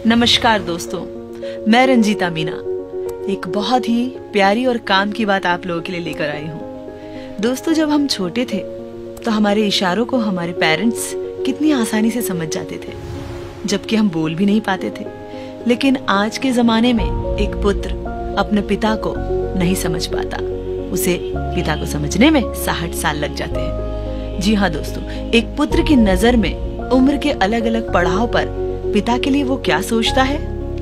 नमस्कार दोस्तों, मैं रंजीता मीना एक बहुत ही प्यारी और काम की बात आप लोगों के लिए लेकर आई हूँ। दोस्तों, जब हम छोटे थे तो हमारे इशारों को हमारे पेरेंट्स कितनी आसानी से समझ जाते थे, जबकि हम बोल भी नहीं पाते थे। लेकिन आज के जमाने में एक पुत्र अपने पिता को नहीं समझ पाता, उसे पिता को समझने में 60 साल लग जाते हैं। जी हाँ दोस्तों, एक पुत्र की नजर में उम्र के अलग अलग पड़ाव पर पिता के लिए वो क्या सोचता है,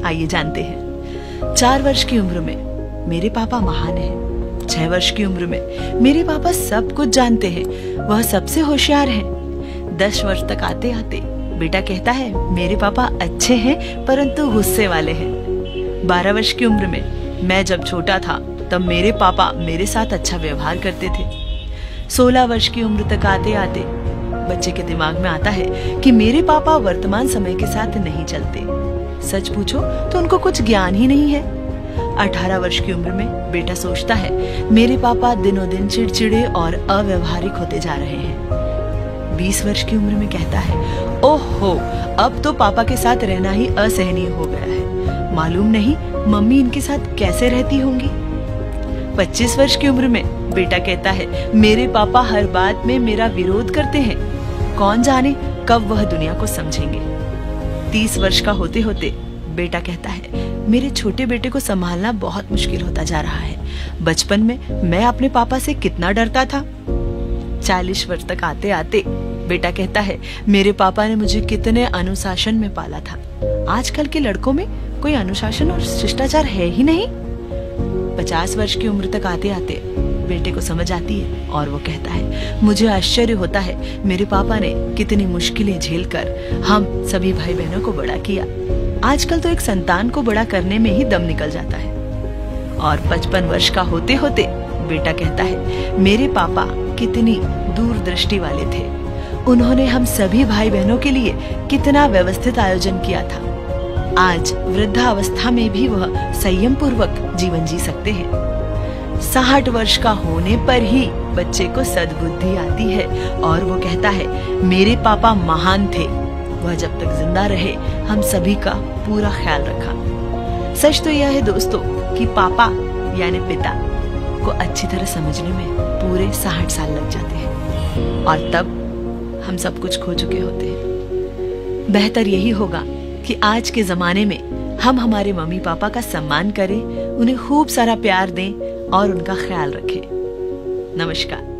आइए जानते हैं। 4 वर्ष की उम्र में मेरे पापा महान हैं। 6 वर्ष की उम्र में मेरे पापा सब कुछ जानते हैं, वह सबसे होशियार हैं। 10 वर्ष तक आते आते बेटा कहता है मेरे पापा अच्छे हैं परंतु गुस्से वाले हैं। 12 वर्ष की उम्र में मैं जब छोटा था तब मेरे पापा मेरे साथ अच्छा व्यवहार करते थे। 16 वर्ष की उम्र तक आते आते बच्चे के दिमाग में आता है कि मेरे पापा वर्तमान समय के साथ नहीं चलते। सच पूछो तो उनको कुछ ज्ञान ही नहीं है। 18 वर्ष की उम्र में बेटा सोचता है मेरे पापा दिनों दिन चिड़चिड़े और अव्यवहारिक होते जा रहे हैं। 20 वर्ष की उम्र में कहता है ओहो, अब तो पापा के साथ रहना ही असहनीय हो गया है, मालूम नहीं मम्मी इनके साथ कैसे रहती होंगी। 25 वर्ष की उम्र में बेटा कहता है मेरे पापा हर बात में मेरा विरोध करते हैं, कौन जाने कब वह दुनिया को समझेंगे। 30 वर्ष का होते होते बेटा कहता है मेरे छोटे बेटे को संभालना बहुत मुश्किल होता जा रहा है, बचपन में मैं अपने पापा से कितना डरता था। 40 वर्ष तक आते आते बेटा कहता है मेरे पापा ने मुझे कितने अनुशासन में पाला था, आजकल के लड़कों में कोई अनुशासन और शिष्टाचार है ही नहीं। 50 वर्ष की उम्र तक आते आते बेटे को समझ आती है और वो कहता है मुझे आश्चर्य होता है मेरे पापा ने कितनी मुश्किलें झेलकर हम सभी भाई बहनों को बड़ा किया, आजकल तो एक संतान को बड़ा करने में ही दम निकल जाता है। और 55 वर्ष का होते होते बेटा कहता है मेरे पापा कितनी दूरदृष्टि वाले थे, उन्होंने हम सभी भाई बहनों के लिए कितना व्यवस्थित आयोजन किया था, आज वृद्धावस्था में भी वह संयम पूर्वक जीवन जी सकते हैं। 60 वर्ष का होने पर ही बच्चे को सद्बुद्धि आती है और वो कहता है मेरे पापा महान थे, वह जब तक जिंदा रहे हम सभी का पूरा ख्याल रखा। सच तो यह है दोस्तों कि पापा यानी पिता को अच्छी तरह समझने में पूरे 60 साल लग जाते हैं और तब हम सब कुछ खो चुके होते हैं। बेहतर यही होगा कि आज के जमाने में हम हमारे मम्मी पापा का सम्मान करें, उन्हें खूब सारा प्यार दें और उनका ख्याल रखें। नमस्कार।